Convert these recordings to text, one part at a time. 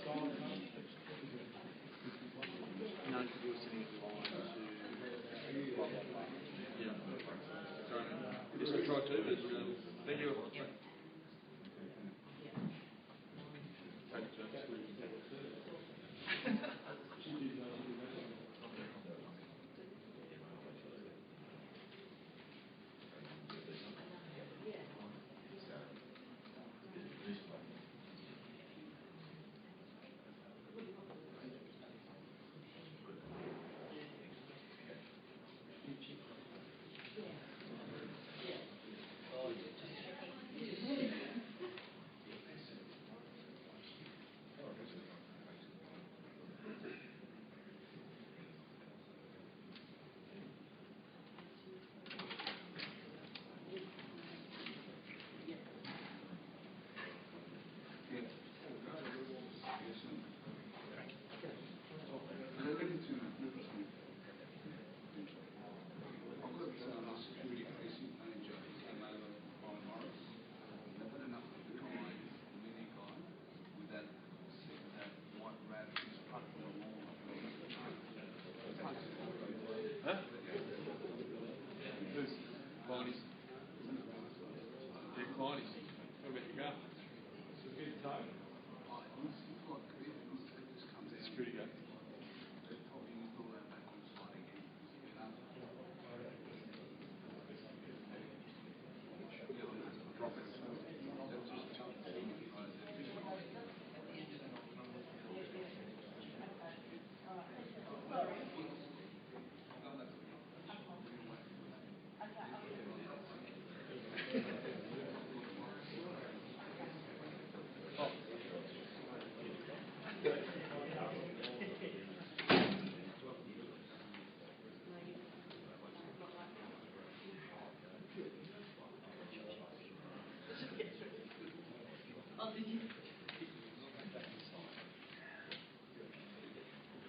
None to do with sitting in line to blah, blah, blah. Yeah. So, yes, we tried to, but thank you.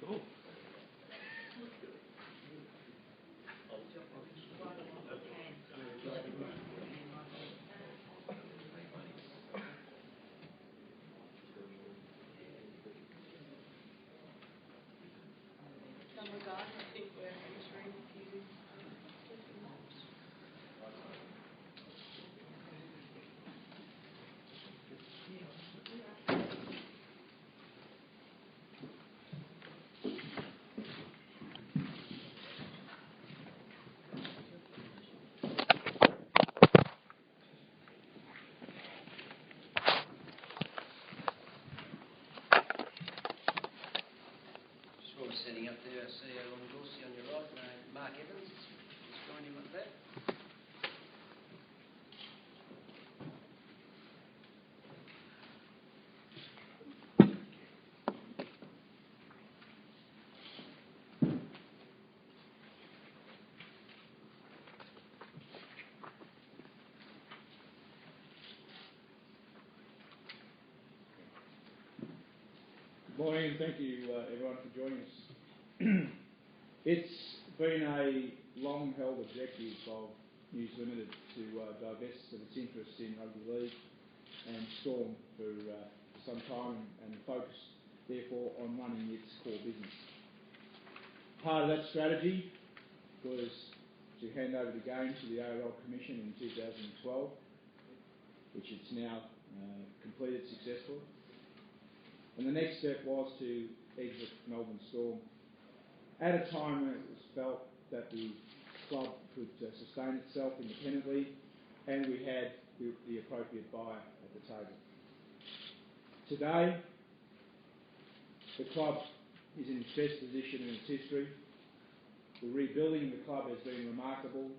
Cool. Setting up there, CEO Long Dorsey on your right, Mark Evans is joining him up there. Good morning, and thank you everyone for joining us. It's been a long-held objective of News Limited to divest of its interest in Rugby League and Storm for some time, and focus therefore on running its core business. Part of that strategy was to hand over the game to the ARL Commission in 2012, which it's now completed successfully. And the next step was to exit Melbourne Storm at a time when it was felt that the club could sustain itself independently, and we had the appropriate buyer at the table. Today, the club is in its best position in its history. The rebuilding of the club has been remarkable,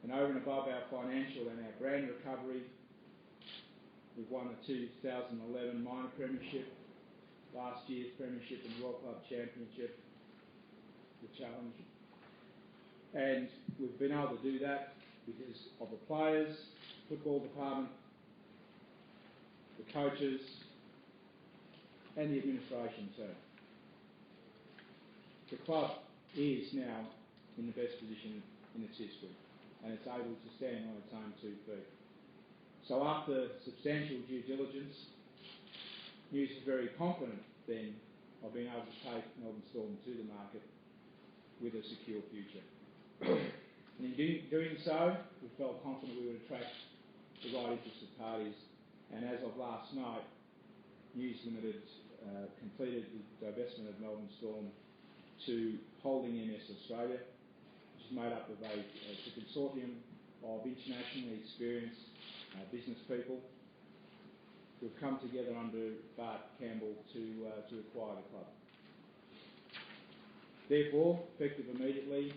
and over and above our financial and our brand recovery, we've won the 2011 minor premiership, last year's premiership and World Club Championship, the challenge. And we've been able to do that because of the players, football department, the coaches, and the administration too. The club is now in the best position in its history, and it's able to stand on its own 2 feet. So after substantial due diligence, News is very confident then of being able to take Melbourne Storm to the market with a secure future. And in doing so, we felt confident we would attract the right interested parties, and as of last night, News Limited completed the divestment of Melbourne Storm to Holding MS Australia, which is made up of a consortium of internationally experienced business people who have come together under Bart Campbell to acquire the club. Therefore, effective immediately,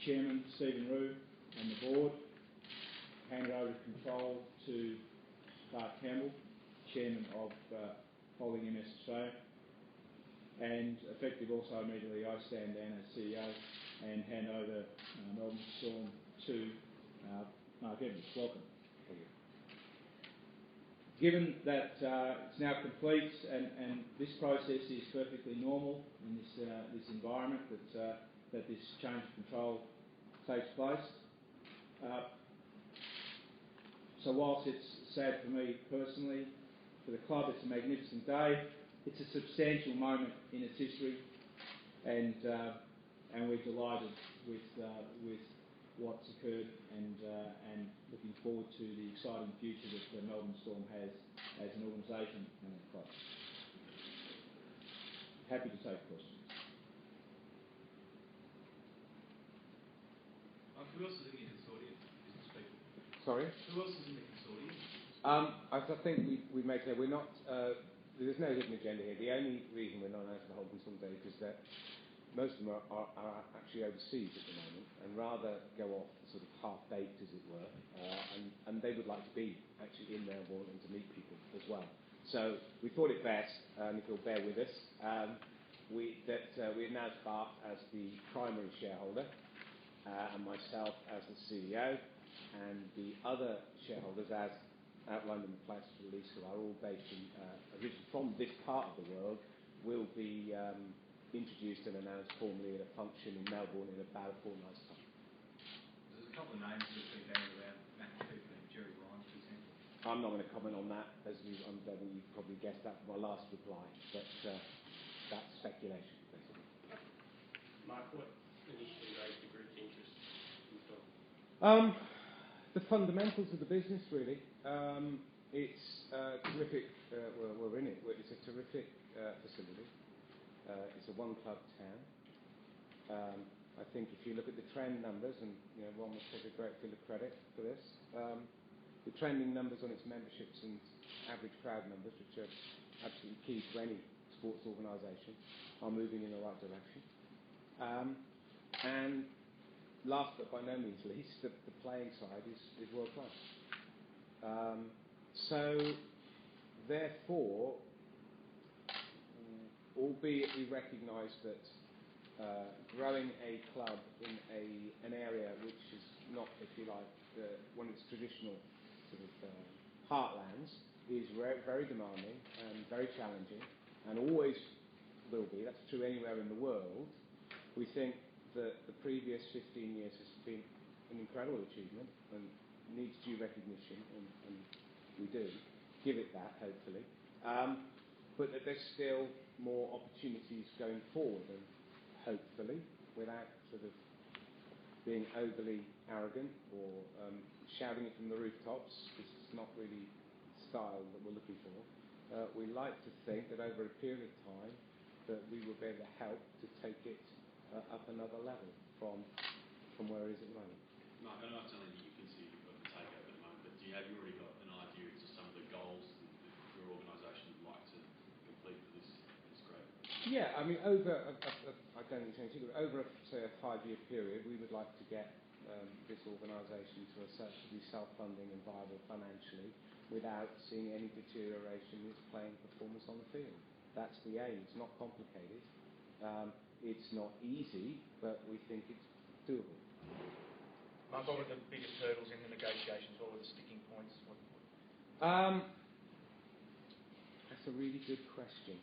Chairman Stephen Rue and the board handed over control to Bart Campbell, Chairman of Holding MS Australia, and effective also immediately I stand down as CEO and hand over Melbourne Storm to Mark Evans. Welcome. Thank you. Given that it's now complete and this process is perfectly normal in this environment that this change of control takes place. So whilst it's sad for me personally, for the club it's a magnificent day. It's a substantial moment in its history, and we're delighted with what's occurred and looking forward to the exciting future that the Melbourne Storm has as an organisation and a club. Happy to take questions. Who else is in the consortium? Business people. Sorry? Who else is in the consortium? As I think we made clear, we're not. There's no hidden agenda here. The only reason we're not announcing the Holding Storm date is that most of them are actually overseas at the moment, and rather go off sort of half-baked, as it were, and they would like to be actually in Melbourne and to meet people as well. So we thought it best, if you'll bear with us, we announced Bart as the primary shareholder, and myself as the CEO, and the other shareholders, as outlined in the pledge release, who are all based originally from this part of the world, will be introduced and announced formally at a function in Melbourne in about a fortnight's time. There's a couple of names that have been bandied around, Matt Cooper and Jerry Lyons, for example. I'm not going to comment on that, as you've probably guessed that from my last reply, but that's speculation, basically. Mark, what initially raised the group's interest in Storm? The fundamentals of the business, really. It's terrific. We're in it. It's a terrific facility. It's a one-club town. I think if you look at the trend numbers, and one must take a great deal of credit for this, the trending numbers on its memberships and average crowd numbers, which are absolutely key to any sports organisation, are moving in the right direction. And last but by no means least, the playing side is world class. So therefore, albeit we recognise that growing a club in an area which is not, if you like, one of its traditional sort of heartlands, is very demanding and very challenging, and always will be. That's true anywhere in the world. We think that the previous 15 years has been an incredible achievement and needs due recognition, and we do give it that, hopefully. But that there's still more opportunities going forward, and hopefully, without sort of being overly arrogant or shouting it from the rooftops, this is not really the style that we're looking for. We like to think that over a period of time that we will be able to help to take it up another level from where it is at the moment. Mark, I know it's only that you consider you've got the takeover at the moment, but have you already got an idea as to some of the goals that your organisation would like to complete for this growth? Yeah, I mean, over I don't need to change it, but over say a 5-year period, we would like to get this organisation to a certainly self-funding and viable financially, without seeing any deterioration in its playing performance on the field. That's the aim. It's not complicated. It's not easy, but we think it's doable. Mark, what were the biggest hurdles in the negotiations? What were the sticking points? That's a really good question.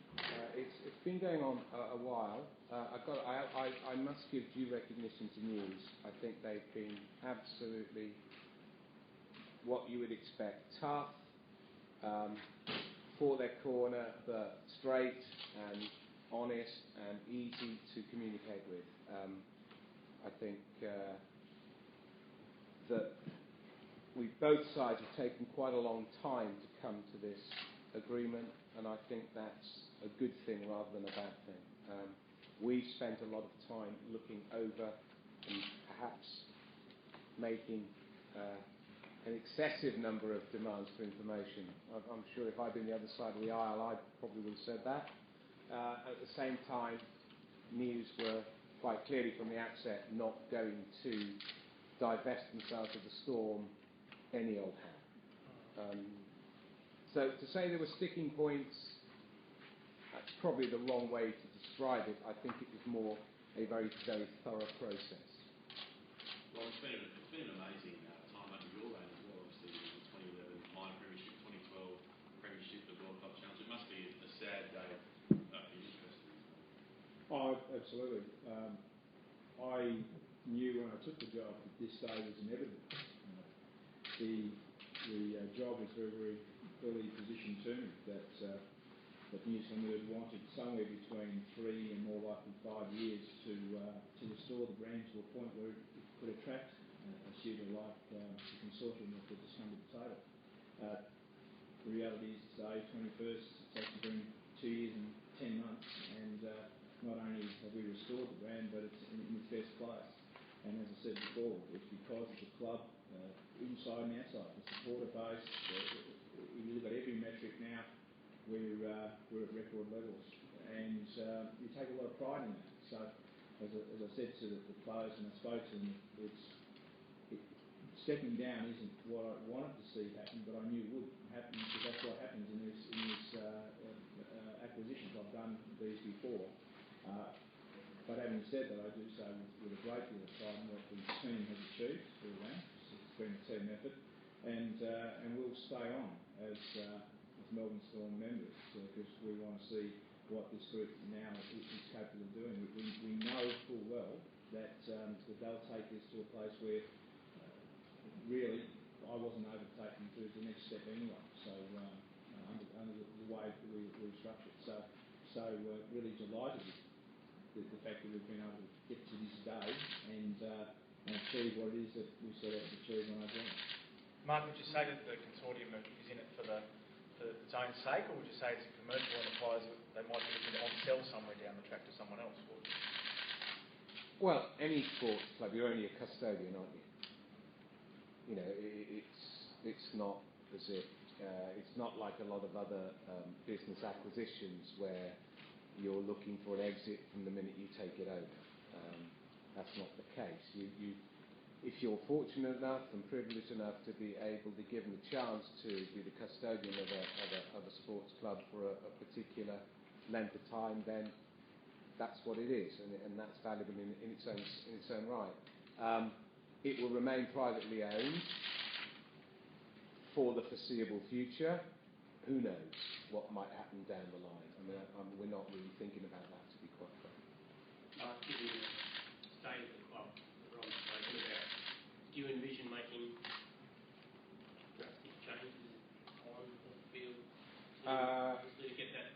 It's been going on a while. I must give due recognition to News. I think they've been absolutely what you would expect. Tough, support their corner, but straight and honest and easy to communicate with. I think that both sides have taken quite a long time to come to this agreement, and I think that's a good thing rather than a bad thing. We've spent a lot of time looking over and perhaps making an excessive number of demands for information. I'm sure if I'd been the other side of the aisle, I probably would have said that. At the same time, News were quite clearly from the outset not going to divest themselves of the Storm any old how. So to say there were sticking points, that's probably the wrong way to describe it. I think it was more a very, very thorough process. Well, it's been an amazing time under your reign as well. Obviously, the 2011 Minor Premiership, 2012 Premiership, the World Cup Challenge. It must be a sad day for you personally. Oh, absolutely. I knew when I took the job that this day was inevitable. The job was very, very clearly positioned to me that News Limited wanted somewhere between 3 and more likely 5 years to restore the brand to a point where it could attract a suitor like the consortium that had just come to the table. The reality is today, 21st, it's actually been 2 years and 10 months, and not only have we restored the brand, but it's in its best place. And as I said before, it's because of the club, inside and outside, the supporter base. You look at every metric now, we're at record levels, and you take a lot of pride in that. So, as I said to the players and I spoke to them, stepping down isn't what I wanted to see happen, but I knew would happen, because that's what happens in these acquisitions. I've done these before. But having said that, I do so with a great deal of pride in what the team has achieved through that. It's been a team effort, and we'll stay on as Melbourne Storm members, because we want to see what this group now is capable of doing. We know full well that they'll take this to a place where really I wasn't overtaken to the next step anyway. So under the way that we structured, so really delighted with the fact that we've been able to get to this day and achieve what it is that we set out to achieve when I joined. Mark, would you say that the consortium is in it for its own sake, or would you say it's a commercial enterprise that they might be looking to on-sell somewhere down the track to someone else? Well, any sports club, you're only a custodian, aren't you? You know, it's not as if it's not like a lot of other business acquisitions where you're looking for an exit from the minute you take it over. That's not the case. If you're fortunate enough and privileged enough to be able to give them the chance to be the custodian of a sports club for a particular length of time, then that's what it is, and that's valuable in its own right. It will remain privately owned for the foreseeable future. Who knows what might happen down the line? I mean, we're not really thinking about that, to be quite frank. Given the state of the club that Ron's spoken about, do you envision making drastic changes on the field to get that?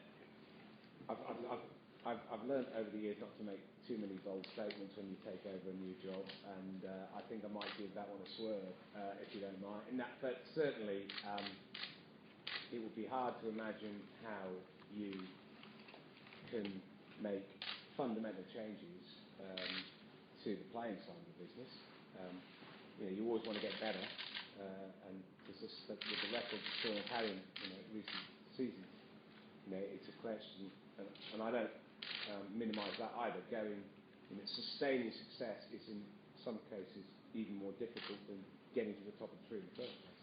I've learned over the years not to make too many bold statements when you take over a new job, and I think I might give that one a swerve, if you don't mind. But certainly, it would be hard to imagine how you can make fundamental changes to the playing side of the business. You always want to get better, and with the record of Storm having recent seasons, it's a question, and I don't minimise that either. Sustaining success is in some cases even more difficult than getting to the top of the tree in the first place.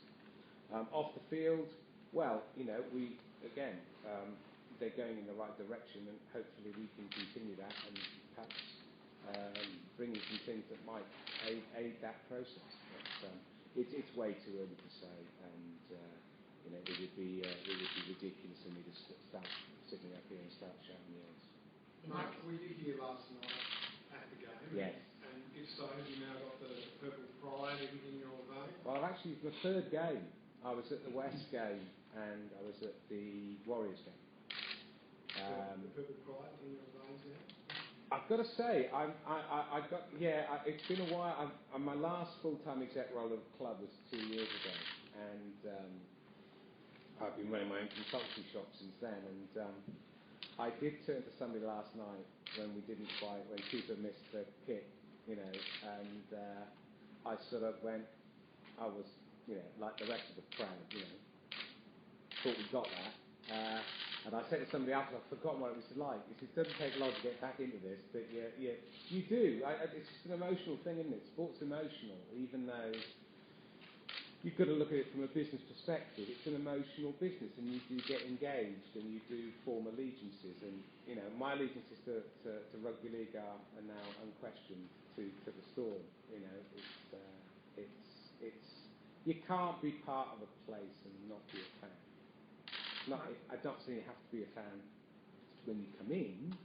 Off the field, well, they're going in the right direction, and hopefully we can continue that and perhaps bring in some things that might aid that process. But it's way too early to say, and it would be ridiculous for me to start sitting up here and start shouting yards. Mark, were you here last night at the game? Yes. And if so, have you now got the purple pride in your veins? Well, I've actually, it's my third game. I was at the West game and I was at the Warriors game. The perfect quiet in your veins now? I've got to say, it's been a while. My last full-time exec role of the club was 2 years ago, and I've been running my own consultancy shop since then. And I did turn to somebody last night when Cooper missed the kick, and I sort of went. I was, like the rest of the crowd, thought we got that. And I said to somebody else, I've forgotten what it was like. It doesn't take long to get back into this, but you do. It's just an emotional thing, isn't it? Sport's emotional, even though you've got to look at it from a business perspective. It's an emotional business, and you do get engaged, and you do form allegiances. And my allegiances to rugby league are now unquestioned to the Storm. It's you can't be part of a place and not be a fan. I'm not saying you have to be a fan when you come in,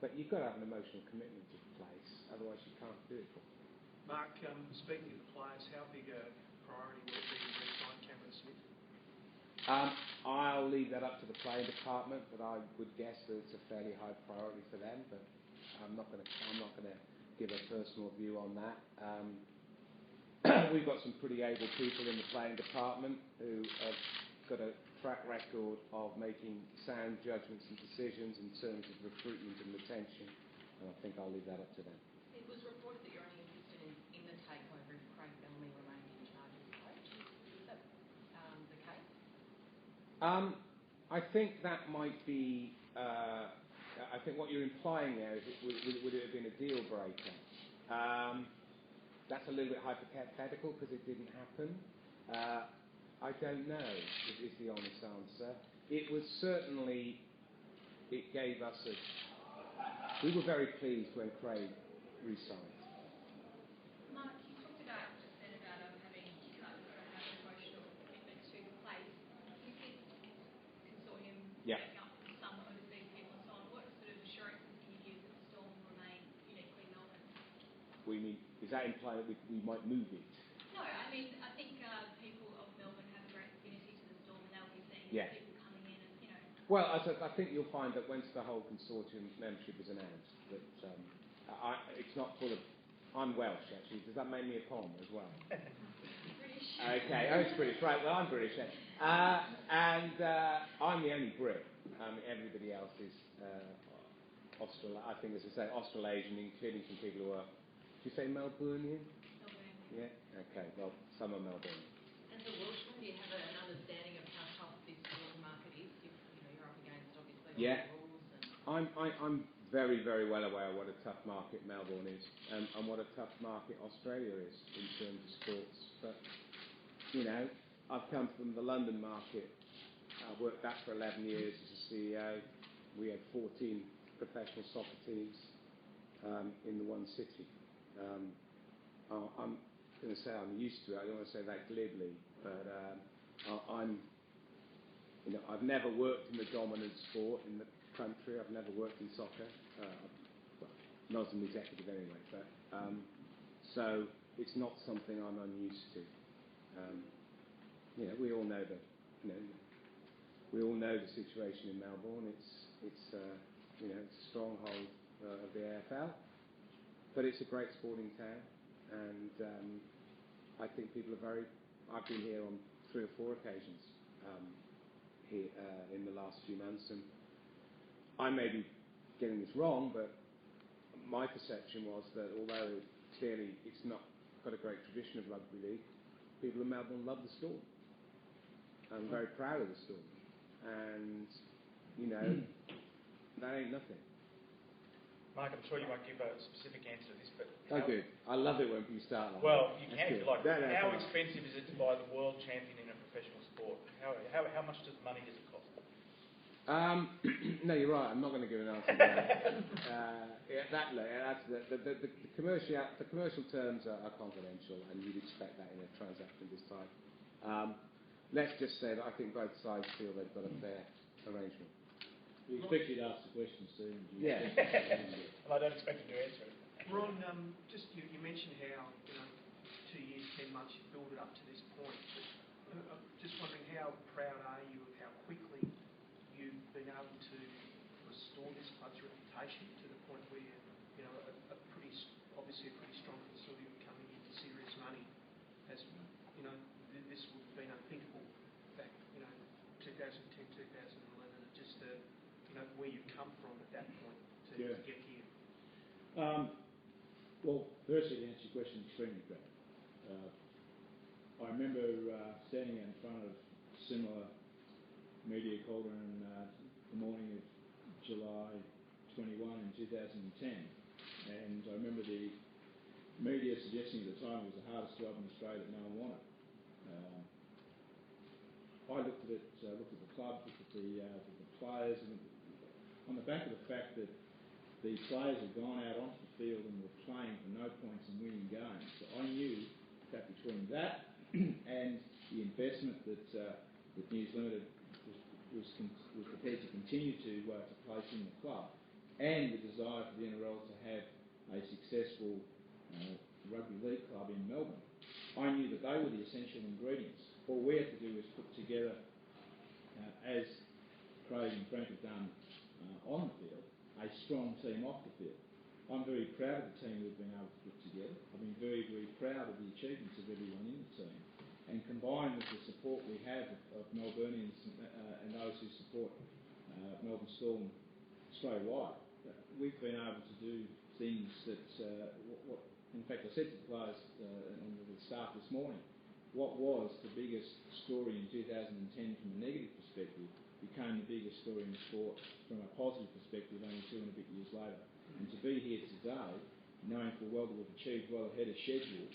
but you've got to have an emotional commitment to the place, otherwise you can't do it properly. Mark, speaking of the players, how big a priority will it be to re-sign Cameron Smith? I'll leave that up to the playing department, but I would guess that it's a fairly high priority for them, but I'm not going to give a personal view on that. We've got some pretty able people in the playing department who have got a track record of making sound judgments and decisions in terms of recruitment and retention, and I think I'll leave that up to them. It was reported that you're only interested in the takeover if Craig Bellamy remained in charge as coach. Is that the case? I think that might be. I think what you're implying there is would it have been a deal breaker? That's a little bit hypothetical because it didn't happen. I don't know, is the honest answer. It was certainly, it gave us we were very pleased when Craig re-signed. Mark, you talked about having an emotional commitment to the place. With this consortium making up some overseas people and so on, what sort of assurances can you give that the Storm will remain uniquely Melbourne? Is that implying that we might move it? No, I think people of Melbourne have a great affinity to the Storm, and they'll be seeing people coming in and, Well, I think you'll find that once the whole consortium membership is announced, that it's not full of. I'm Welsh, actually. Does that make me a Pom as well? British. Okay, it's British, right? Well, I'm British, and I'm the only Brit. Everybody else is I think, as I say, Australasian, including some people who are. Do you say Melbourneian? Melbourne. Yeah. Okay. Well, some are Melbourne. As a Welshman, do you have an understanding of how tough this sporting market is? You're up against obviously all the rules. I'm very, very well aware of what a tough market Melbourne is, and what a tough market Australia is in terms of sports. But I've come from the London market. I worked that for 11 years as a CEO. We had 14 professional soccer teams in the one city. I'm going to say I'm used to it. I don't want to say that glibly, but I've never worked in the dominant sport in the country. I've never worked in soccer. Not as an executive anyway, but so it's not something I'm unused to. We all know we all know the situation in Melbourne. It's a stronghold of the AFL. But it's a great sporting town, and I think people are very. I've been here on 3 or 4 occasions here in the last few months, and I may be getting this wrong, but my perception was that although clearly it's not got a great tradition of rugby league, people in Melbourne love the Storm. I'm very proud of the Storm, and that ain't nothing. Mark, I'm sure you won't give a specific answer to this, but... I do. I love it when you start like well, that. You can if you like. How expensive is it to buy the world champion in a professional sport? How much money does it cost? No, you're right. I'm not going to give an answer to that. The commercial terms are confidential, and you'd expect that in a transaction of this type. Let's just say that I think both sides feel they've got a fair arrangement. We expect you to ask the question soon. Yeah. Well, I don't expect you to answer it. Ron, you mentioned how 2 years, 10 months, you've built it up to this point. But just wondering how proud are you of how quickly you've been able to restore this club's reputation to the point where, you know, obviously a pretty strong consortium coming into serious money has, you know, this would have been unthinkable back, you know, 2010, 2011, and just, you know, where you've come from at that point to get here. Well, firstly, to answer your question, extremely proud. I remember standing out in front of similar media cauldron the morning of July 21 in 2010, and I remember the media suggesting at the time it was the hardest job in Australia that no one wanted. I looked at it, looked at the club, looked at the players, and on the back of the fact that the players had gone out onto the field and were playing for no points and winning games, so I knew that between that and the investment that News Limited was prepared to continue to place in the club, and the desire for the NRL to have a successful rugby league club in Melbourne, I knew that they were the essential ingredients. All we had to do was put together, as Craig and Frank have done on the field, a strong team off the field. I'm very proud of the team we've been able to put together. I've been very, very proud of the achievements of everyone in the team. And combined with the support we have of Melburnians and those who support Melbourne Storm Australia-wide, we've been able to do things that, in fact, I said to the players and the staff this morning, what was the biggest story in 2010 from a negative perspective became the biggest story in sport from a positive perspective only 2 and a bit years later. And to be here today, knowing full well that we've achieved well ahead of schedule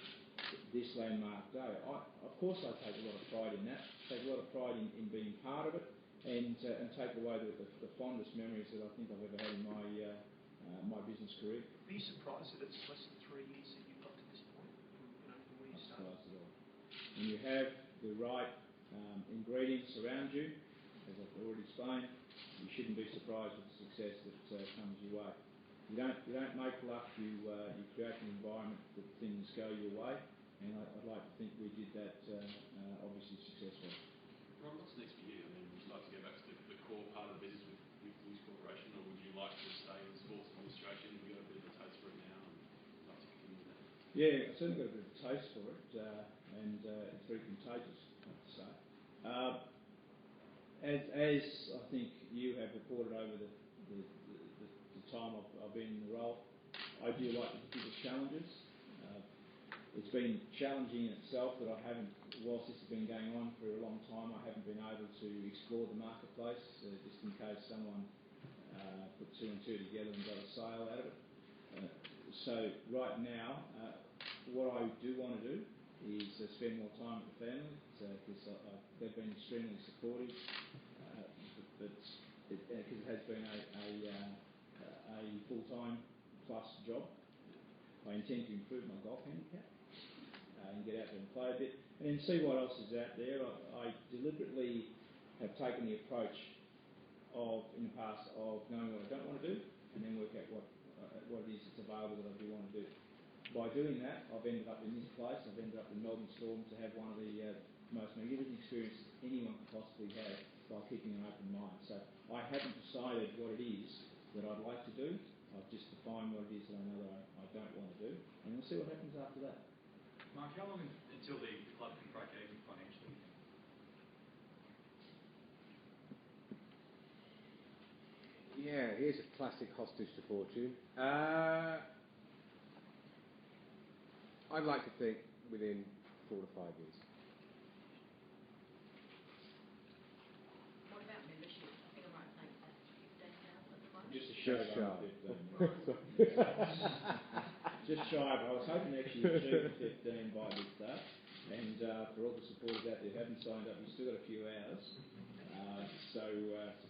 this landmark day, of course I take a lot of pride in that, take a lot of pride in being part of it, and take away the fondest memories that I think I've ever had in my business career. Are you surprised that it's less than 3 years that you've got to this point, from where you started? Not surprised at all. When you have the right ingredients around you, as I've already explained, you shouldn't be surprised with the success that comes your way. You don't make luck, you create an environment that things go your way, and I'd like to think we did that obviously successfully. Ron, what's next for you? I mean, would you like to go back to the core part of the business with News Corporation, or would you like to stay in sports administration? Have you got a bit of a taste for it now and like to continue that? Yeah, I've certainly got a bit of a taste for it, and it's very contagious, I have to say. As I think you have reported over the time I've been in the role, I do like the biggest challenges. It's been challenging in itself that I haven't, whilst this has been going on for a long time, I haven't been able to explore the marketplace just in case someone put 2 and 2 together and got a sale out of it. So right now, what I do want to do is spend more time with the family because they've been extremely supportive, because it has been a full-time plus job. I intend to improve my golf handicap and get out there and play a bit, and then see what else is out there. I deliberately have taken the approach of, in the past, of knowing what I don't want to do, and then work out what it is that's available that I do want to do. By doing that, I've ended up in this place. I've ended up in Melbourne Storm to have one of the most magnificent experiences anyone could possibly have by keeping an open mind. So I haven't decided what it is that I'd like to do. I've just defined what it is that I know that I don't want to do, and we'll see what happens after that. Mark, how long until the club can break even financially? Yeah, here's a classic hostage to fortune. I'd like to think within 4 to 5 years. What about membership? I think I might make that 15,000 at the moment. Just a shade shy. Just shy, but I was hoping to actually achieve 15 by this day. And for all the supporters out there who haven't signed up, you've still got a few hours. So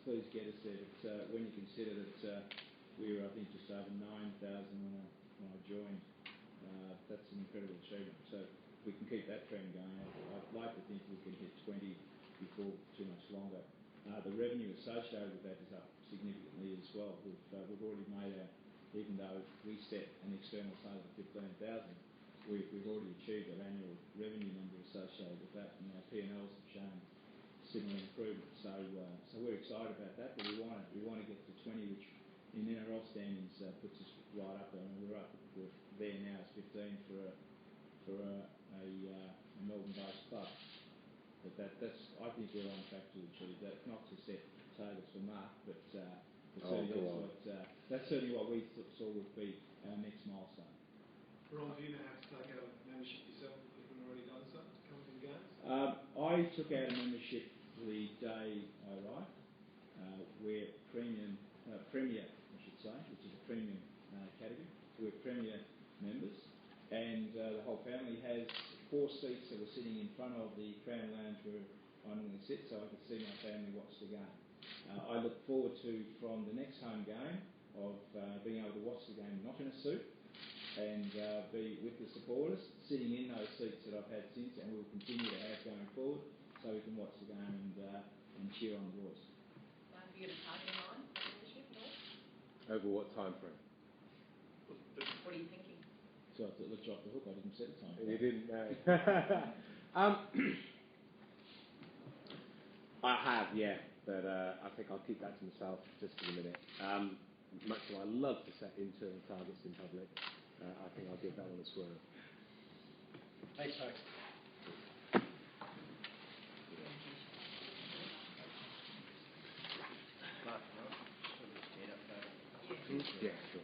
please get us there. But when you consider that we were, I think, just over 9,000 when I joined, that's an incredible achievement. So if we can keep that trend going, I'd like to think we can hit 20 before too much longer. The revenue associated with that is up significantly as well. We've already made even though we set an external target of 15,000, we've already achieved our annual revenue number associated with that, and our P&Ls have shown similar improvement. So we're excited about that, but we want to get to 20, which in NRL standings puts us right up there. I mean, we're there now as 15 for a Melbourne-based club. But that's I think we're on track to achieve that. Not to set targets for Mark, but that's certainly what we saw would be our next milestone. Ron, do you now have to take out a membership yourself if you haven't already done so to come to the games? I took out a membership the day I arrived. We're Premier, I should say, which is a premium category. So we're Premier members, and the whole family has 4 seats that were sitting in front of the Crown Lounge where I normally sit, so I could see my family watch the game. I look forward to, from the next home game, of being able to watch the game not in a suit and be with the supporters, sitting in those seats that I've had since and will continue to have going forward, so we can watch the game and cheer on the boys. Have you got a target in mind for membership, no? Over what time frame? What are you thinking? So I looked off the hook, I didn't set a time. You didn't know. I have, yeah, but I think I'll keep that to myself just for a minute. Much as I love to set internal targets in public, I think I'll give that one a swerve. Thanks, folks. Mark, no? Stand up, Yeah, sure.